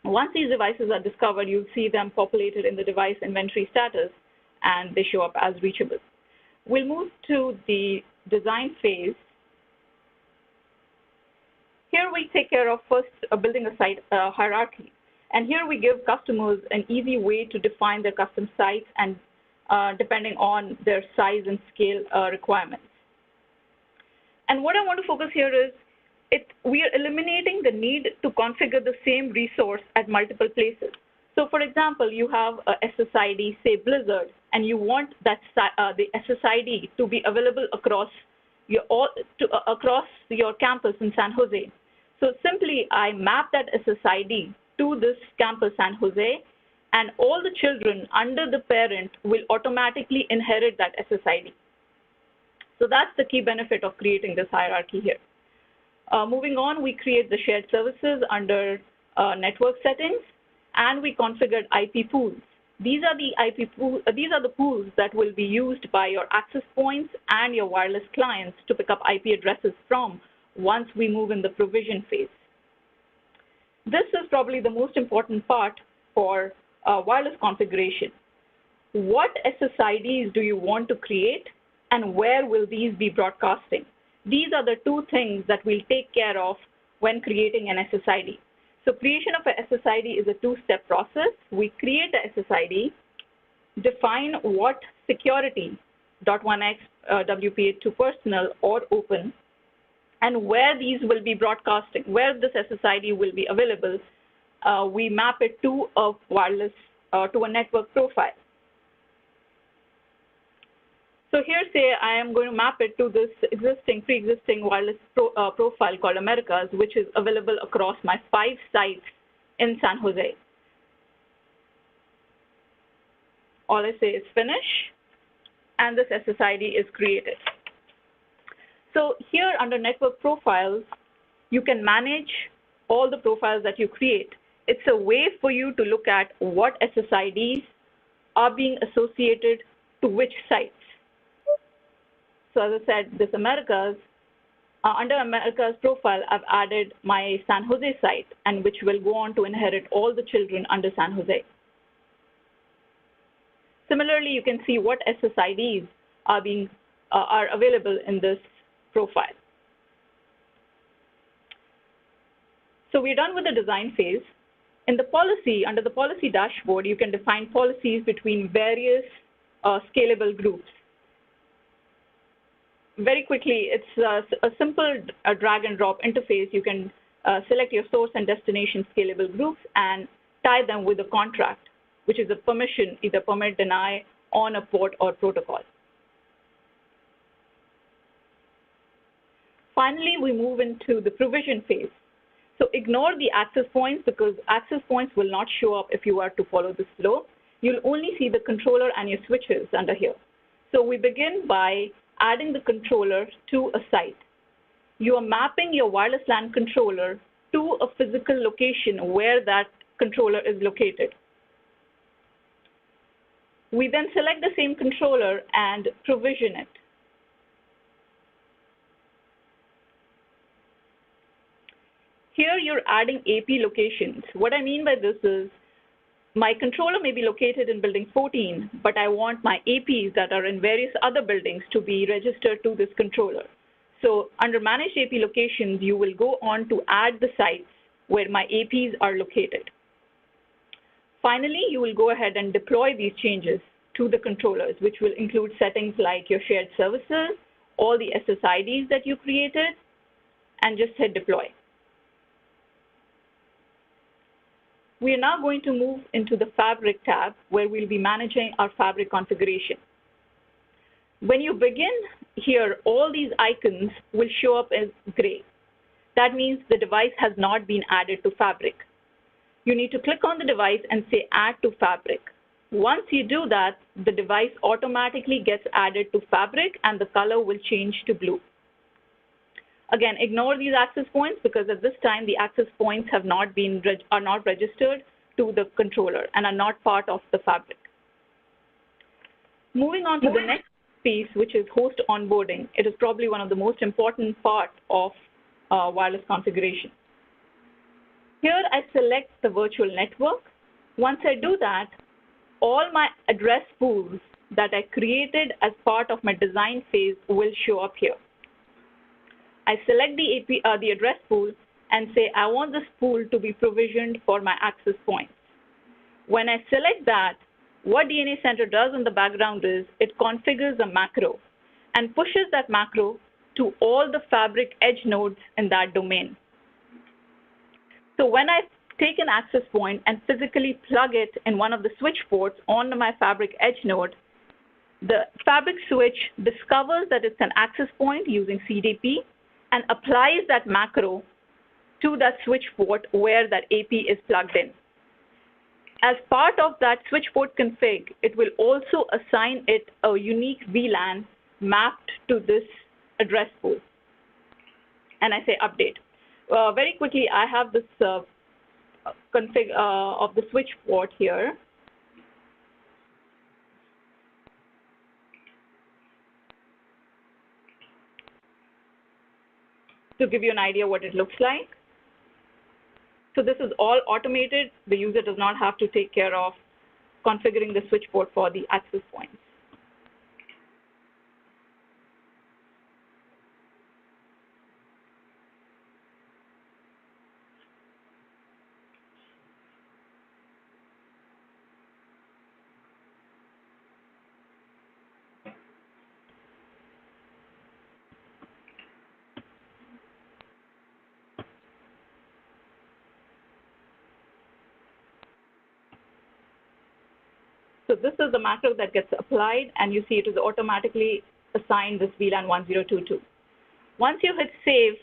Once these devices are discovered, you'll see them populated in the device inventory status, and they show up as reachable. We'll move to the design phase. Here we take care of first building a site hierarchy. And here we give customers an easy way to define their custom sites and depending on their size and scale requirements. And what I want to focus here is we are eliminating the need to configure the same resource at multiple places. So for example, you have a SSID, say Blizzard, and you want that the SSID to be available across your campus in San Jose. So simply I map that SSID to this campus San Jose, and all the children under the parent will automatically inherit that SSID. So that's the key benefit of creating this hierarchy here. Moving on, we create the shared services under network settings, and we configured IP pools. These are the pools that will be used by your access points and your wireless clients to pick up IP addresses from once we move in the provision phase. This is probably the most important part for wireless configuration. What SSIDs do you want to create, and where will these be broadcasting? These are the two things that we'll take care of when creating an SSID. So creation of a SSID is a two-step process. We create the SSID, define what security, .1x, WPA to personal or open, and where these will be broadcasting, where this SSID will be available. We map it to a wireless, to a network profile. So here, say I am going to map it to this pre-existing wireless profile called Americas, which is available across my 5 sites in San Jose. All I say is finish, and this SSID is created. So here under network profiles, you can manage all the profiles that you create. It's a way for you to look at what SSIDs are being associated to which sites. So as I said, this Americas, under Americas profile, I've added my San Jose site, and which will go on to inherit all the children under San Jose. Similarly, you can see what SSIDs are available in this profile. So we're done with the design phase. In the policy, under the policy dashboard, you can define policies between various scalable groups. Very quickly, it's a simple drag and drop interface. You can select your source and destination scalable groups and tie them with a contract, which is a permission, either permit, deny, on a port or protocol. Finally, we move into the provision phase. So ignore the access points, because access points will not show up if you are to follow this flow. You'll only see the controller and your switches under here. So we begin by adding the controller to a site. You are mapping your wireless LAN controller to a physical location where that controller is located. We then select the same controller and provision it. Here you're adding AP locations. What I mean by this is, my controller may be located in building 14, but I want my APs that are in various other buildings to be registered to this controller. So under Manage AP Locations, you will go on to add the sites where my APs are located. Finally, you will go ahead and deploy these changes to the controllers, which will include settings like your shared services, all the SSIDs that you created, and just hit deploy. We are now going to move into the Fabric tab, where we'll be managing our Fabric configuration. When you begin here, all these icons will show up as gray. that means the device has not been added to Fabric. You need to click on the device and say Add to Fabric. Once you do that, the device automatically gets added to Fabric and the color will change to blue. Again, ignore these access points because at this time the access points are not registered to the controller and are not part of the Fabric. Moving on to the next piece, which is host onboarding. It is probably one of the most important part of wireless configuration. Here I select the virtual network. Once I do that, all my address pools that I created as part of my design phase will show up here. I select the address pool and say I want this pool to be provisioned for my access points. When I select that, what DNA Center does in the background is it configures a macro and pushes that macro to all the Fabric edge nodes in that domain. So when I take an access point and physically plug it in one of the switch ports on my Fabric edge node, the Fabric switch discovers that it's an access point using CDP and applies that macro to that switch port where that AP is plugged in. As part of that switch port config, it will also assign it a unique VLAN mapped to this address pool. And I say update. Very quickly, I have this config of the switch port here. To give you an idea what it looks like. So this is all automated. The user does not have to take care of configuring the switch port for the access points. So this is the macro that gets applied, and you see it is automatically assigned this VLAN 1022. Once you hit save,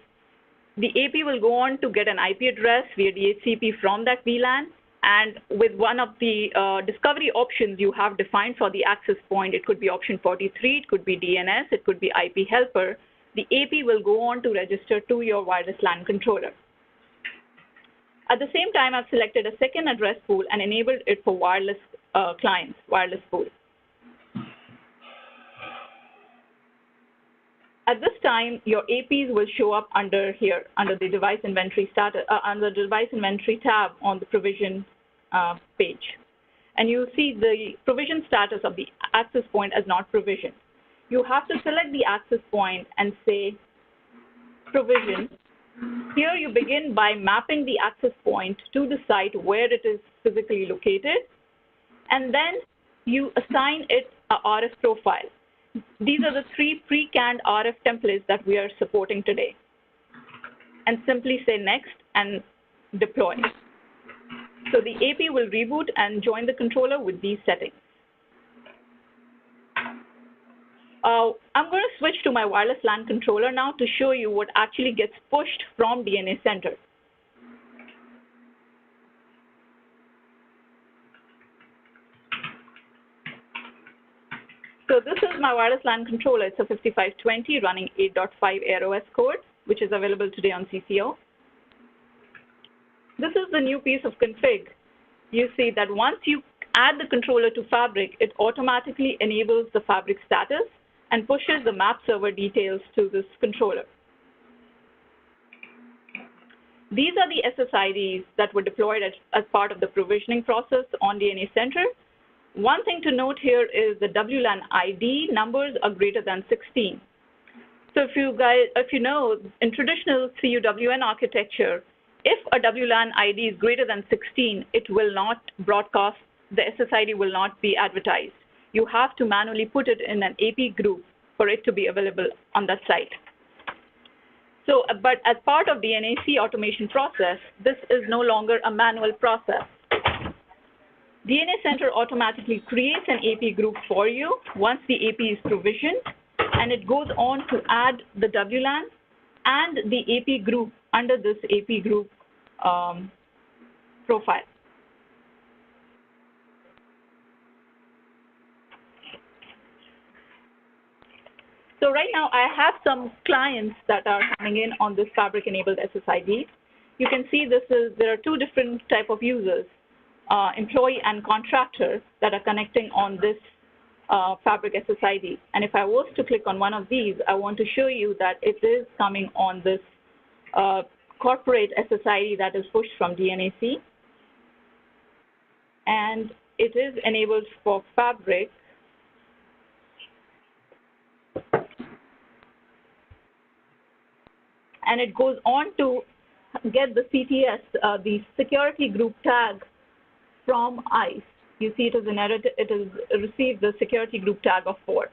the AP will go on to get an IP address via DHCP from that VLAN, and with one of the discovery options you have defined for the access point, it could be option 43, it could be DNS, it could be IP helper, the AP will go on to register to your wireless LAN controller. At the same time, I've selected a second address pool and enabled it for wireless clients, wireless pool. At this time, your APs will show up under here, under the device inventory status, under the device inventory tab on the provision page. And you see the provision status of the access point as not provisioned. You have to select the access point and say provision. Here you begin by mapping the access point to the site where it is physically located, and then you assign it a RF profile. These are the 3 pre-canned RF templates that we are supporting today. And simply say next and deploy. So the AP will reboot and join the controller with these settings. I'm going to switch to my wireless LAN controller now to show you what actually gets pushed from DNA Center. So this is my wireless LAN controller. It's a 5520 running 8.5 AirOS code, which is available today on CCO. This is the new piece of config. You see that once you add the controller to Fabric, it automatically enables the Fabric status and pushes the map server details to this controller. These are the SSIDs that were deployed as part of the provisioning process on DNA Center. One thing to note here is the WLAN ID numbers are greater than 16. So if you know, in traditional CUWN architecture, if a WLAN ID is greater than 16, it will not broadcast, the SSID will not be advertised. You have to manually put it in an AP group for it to be available on that site. So, but as part of the NAC automation process, this is no longer a manual process. DNA Center automatically creates an AP group for you once the AP is provisioned, and it goes on to add the WLAN and the AP group under this AP group profile. So right now, I have some clients that are coming in on this Fabric-enabled SSID. You can see there are two different type of users, employee and contractor, that are connecting on this Fabric SSID. And if I was to click on one of these, I want to show you that it is coming on this corporate SSID that is pushed from DNAC. And it is enabled for Fabric. And it goes on to get the CTS, the security group tag from ICE. You see it has received the security group tag of 4.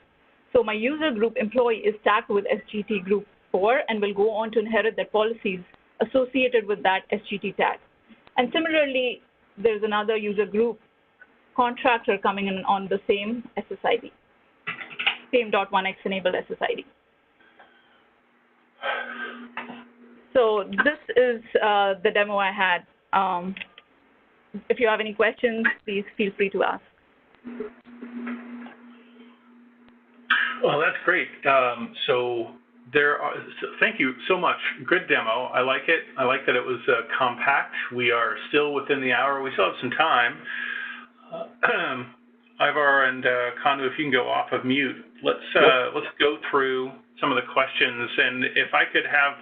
So my user group employee is tagged with SGT group 4 and will go on to inherit the policies associated with that SGT tag. And similarly, there's another user group contractor coming in on the same SSID, same .1x enabled SSID. So this is the demo I had. If you have any questions, please feel free to ask. Well, that's great. So thank you so much. Good demo. I like it. I like that it was compact. We are still within the hour. We still have some time. Ivor and Kanu, if you can go off of mute, let's go through some of the questions. And if I could have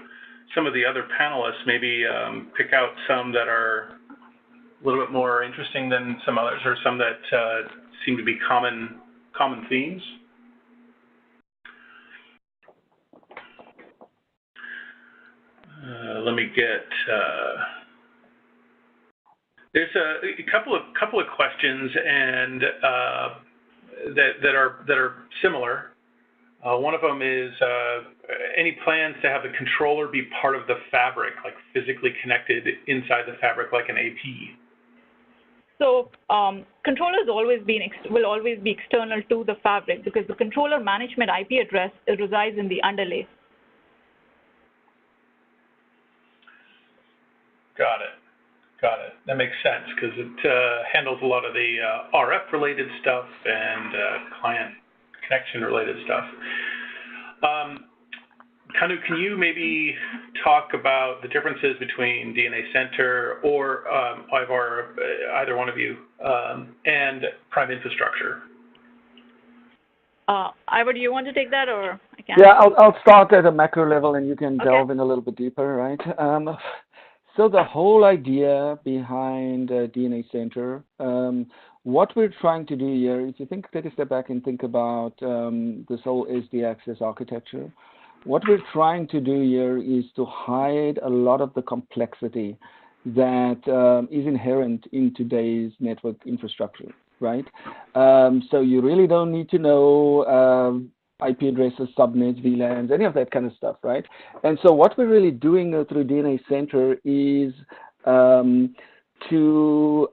some of the other panelists maybe pick out some that are a little bit more interesting than some others, or some that seem to be common themes. Let me get. There's a couple of questions and that are similar. One of them is any plans to have the controller be part of the fabric, like physically connected inside the fabric, like an AP? So controllers will always be external to the fabric, because the controller management IP address resides in the underlay. Got it. That makes sense, because it handles a lot of the RF-related stuff and client connection-related stuff. Kanu, can you maybe talk about the differences between DNA Center or Ivor, either one of you, and prime infrastructure? Ivor, do you want to take that, or I can? Yeah, I'll start at a macro level, and you can delve in a little bit deeper, right? So the whole idea behind DNA Center, what we're trying to do here, if you take a step back and think about this whole SDAccess architecture, what we're trying to do here is to hide a lot of the complexity that is inherent in today's network infrastructure, right? So you really don't need to know IP addresses, subnets, VLANs, any of that kind of stuff, right? And so what we're really doing through DNA Center is to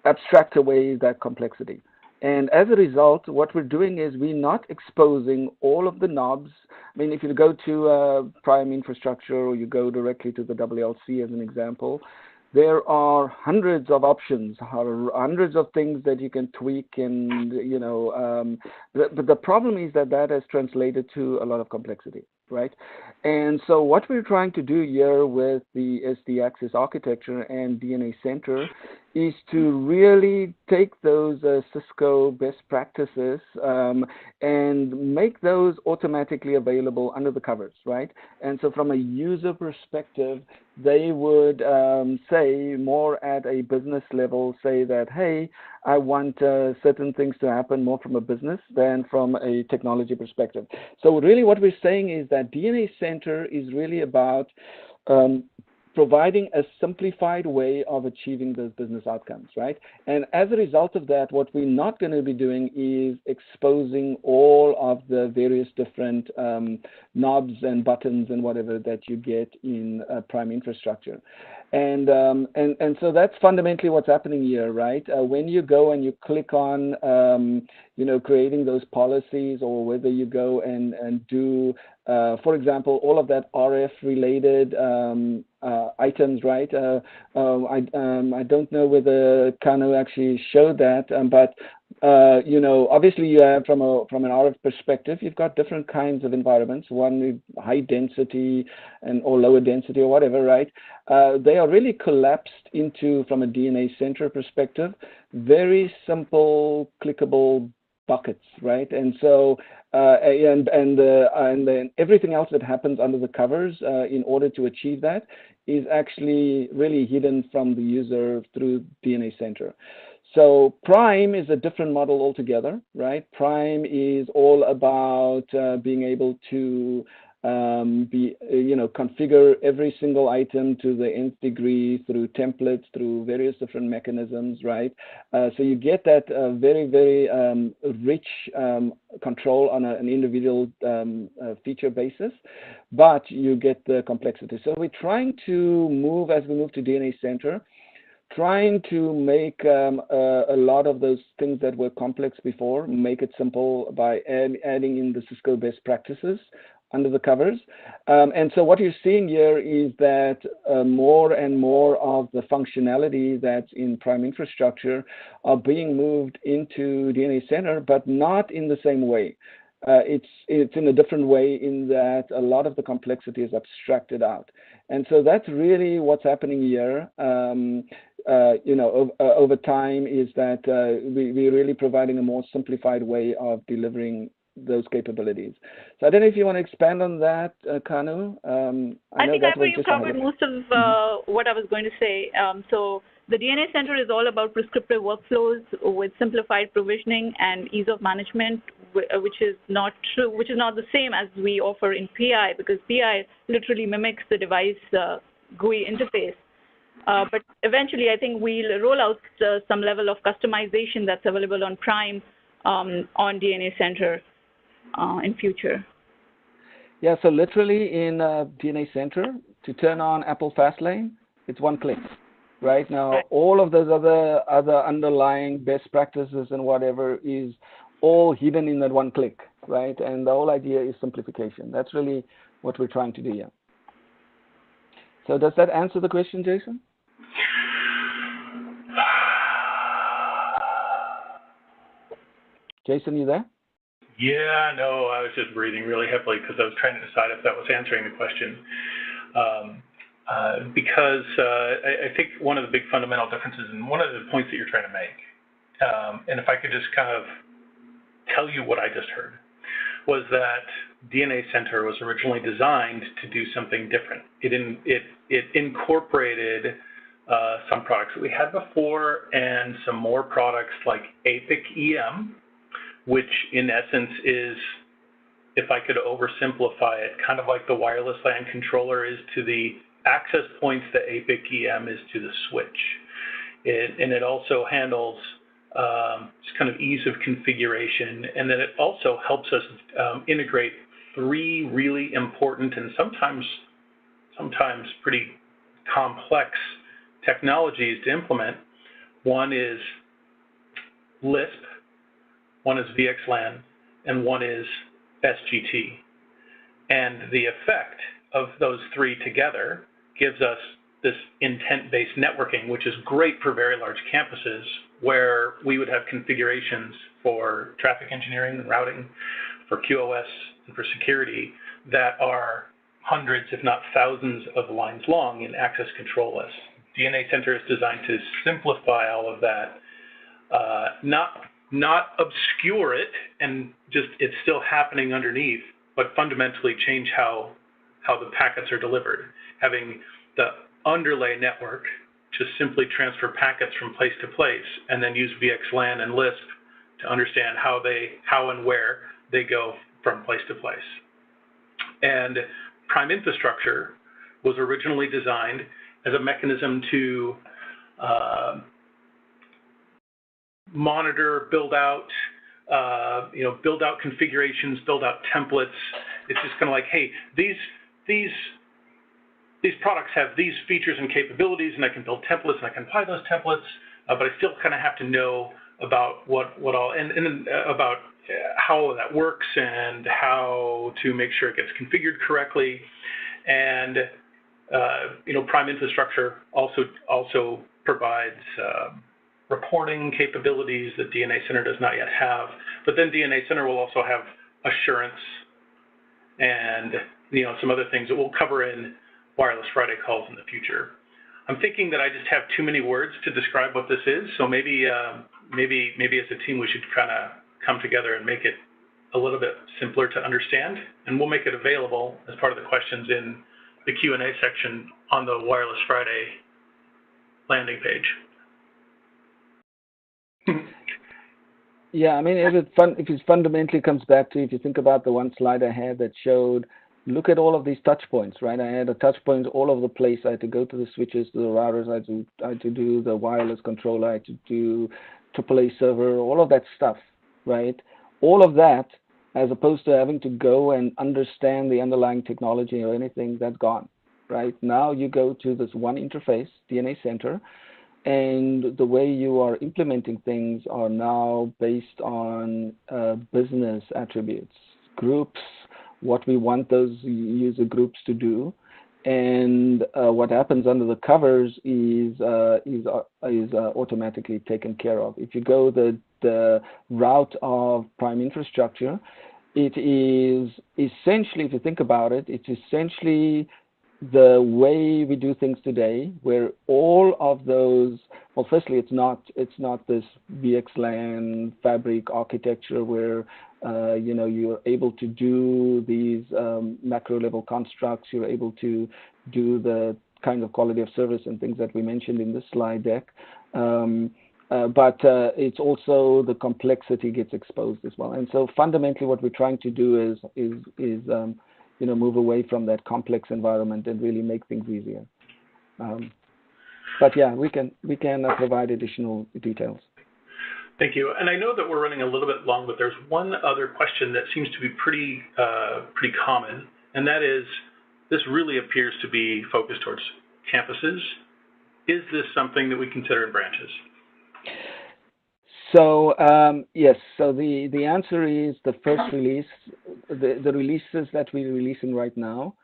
abstract away that complexity. And as a result, what we're doing is we're not exposing all of the knobs. I mean, if you go to prime infrastructure, or you go directly to the WLC as an example, there are hundreds of options, hundreds of things that you can tweak, and but the problem is that has translated to a lot of complexity, right? And so what we're trying to do here with the SDAccess architecture and DNA Center is to really take those Cisco best practices and make those automatically available under the covers, right? And so from a user perspective, they would say more at a business level, say that, hey, I want certain things to happen more from a business than from a technology perspective. So really what we're saying is that DNA Center is really about providing a simplified way of achieving those business outcomes, right? And as a result of that, what we're not going to be doing is exposing all of the various different knobs and buttons and whatever that you get in prime infrastructure. And so that's fundamentally what's happening here, right? When you go and you click on, creating those policies, or whether you go and do, for example, all of that RF related items, right? I don't know whether Kanu actually showed that, but obviously you have from an RF perspective, you've got different kinds of environments. One with high density or lower density or whatever, right? They are really collapsed into, from a DNA center perspective, very simple clickable buckets, right? And so and then everything else that happens under the covers in order to achieve that is actually really hidden from the user through DNA Center. So Prime is a different model altogether, right? Prime is all about being able to configure every single item to the nth degree through templates, through various different mechanisms, right? So you get that very, very rich control on an individual feature basis, but you get the complexity. So we're trying to move, as we move to DNA Center, trying to make a lot of those things that were complex before, make it simple by adding in the Cisco best practices under the covers. And so what you're seeing here is that more and more of the functionality that's in Prime infrastructure are being moved into DNA Center, but not in the same way. It's in a different way, in that a lot of the complexity is abstracted out. And so that's really what's happening here. Over time, is that we're really providing a more simplified way of delivering those capabilities. So I don't know if you want to expand on that, Kanu. I think, Ivor, you covered most of what I was going to say. So the DNA Center is all about prescriptive workflows with simplified provisioning and ease of management, which is not the same as we offer in PI, because PI literally mimics the device GUI interface. But eventually, I think we'll roll out some level of customization that's available on Prime on DNA Center in future. Yeah, so literally in DNA Center, to turn on Apple Fastlane, it's one click. Right now, right. All of those other underlying best practices and whatever is all hidden in that one click, right? And the whole idea is simplification. That's really what we're trying to do here. So does that answer the question, Jason? Jason, you there? Yeah, no, I was just breathing really heavily because I was trying to decide if that was answering the question. Because I think one of the big fundamental differences, and one of the points that you're trying to make, and if I could just kind of tell you what I just heard, was that DNA Center was originally designed to do something different. It incorporated some products that we had before and some more products like APIC EM, which in essence is, if I could oversimplify it, kind of like the wireless LAN controller is to the access points that APIC EM is to the switch. And it also handles just kind of ease of configuration, and then it also helps us integrate three really important and sometimes pretty complex technologies to implement. One is Lisp, one is VXLAN, and one is SGT. And the effect of those three together gives us this intent-based networking, which is great for very large campuses where we would have configurations for traffic engineering and routing, for QoS, and for security that are hundreds, if not thousands, of lines long in access control lists. DNA Center is designed to simplify all of that, not obscure it and just it's still happening underneath, but fundamentally change how the packets are delivered. Having the underlay network just simply transfer packets from place to place, and then use VXLAN and Lisp to understand how and where they go from place to place. And Prime infrastructure was originally designed as a mechanism to monitor, build out configurations, build out templates. It's just kind of like, hey, these these products have these features and capabilities, and I can build templates, and I can apply those templates, but I still kind of have to know about what all, and about how all of that works and how to make sure it gets configured correctly. And Prime infrastructure also provides reporting capabilities that DNA Center does not yet have. But then DNA Center will also have assurance and some other things that we'll cover in Wireless Friday calls in the future. I'm thinking that I just have too many words to describe what this is, so maybe as a team we should kind of come together and make it a little bit simpler to understand, and we'll make it available as part of the questions in the Q&A section on the Wireless Friday landing page. Yeah, I mean, if it fundamentally comes back to, if you think about the one slide I had that showed, look at all of these touch points, right? I had a touch points all over the place. I had to go to the switches, to the routers, I had to do the wireless controller, I had to do AAA server, all of that stuff, right? All of that, as opposed to having to go and understand the underlying technology or anything, that's gone, right? Now you go to this one interface, DNA Center, and the way you are implementing things are now based on business attributes, groups, what we want those user groups to do, and what happens under the covers is automatically taken care of. If you go the route of Prime infrastructure, it is essentially, if you think about it, it's essentially the way we do things today, where all of those, well, firstly, it's not this VXLAN fabric architecture where you're able to do these macro level constructs, you're able to do the kind of quality of service and things that we mentioned in this slide deck. But it's also the complexity gets exposed as well. And so fundamentally what we're trying to do is move away from that complex environment and really make things easier. But yeah, we can provide additional details. Thank you. And I know that we're running a little bit long, but there's one other question that seems to be pretty common, and that is, this really appears to be focused towards campuses. Is this something that we consider in branches? So yes, so the answer is the first release, the releases that we're releasing right now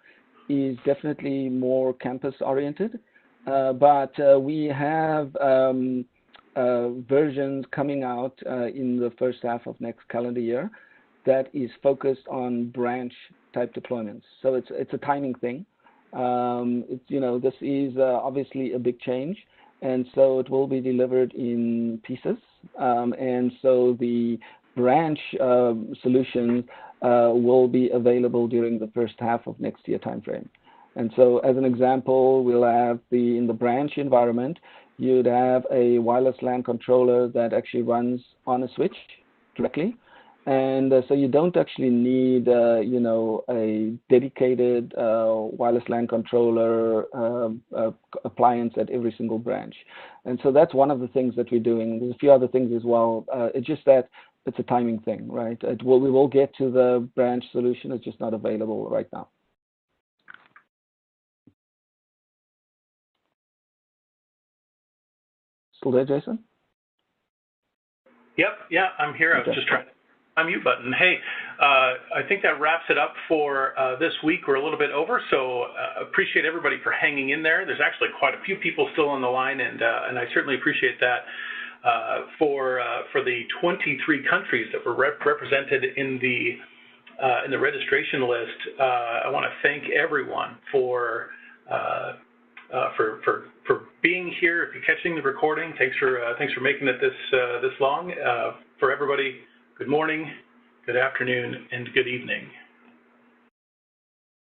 is definitely more campus oriented, but we have versions coming out in the first half of next calendar year that is focused on branch type deployments. So it's a timing thing. This is obviously a big change, and so it will be delivered in pieces. And so the branch solution will be available during the first half of next year timeframe. And so as an example, we'll have in the branch environment, you'd have a wireless LAN controller that actually runs on a switch directly. And so you don't actually need, a dedicated wireless LAN controller appliance at every single branch. And so that's one of the things that we're doing. There's a few other things as well. It's just that it's a timing thing, right? We will get to the branch solution. It's just not available right now. Still there, Jason? Yep, yeah, I'm here. I was just trying to unmute button. Hey, I think that wraps it up for this week. We're a little bit over, so appreciate everybody for hanging in there. There's actually quite a few people still on the line, and I certainly appreciate that. For the 23 countries that were represented in the registration list, I want to thank everyone for being here. If you're catching the recording, thanks for making it this long. For everybody, good morning, good afternoon, and good evening.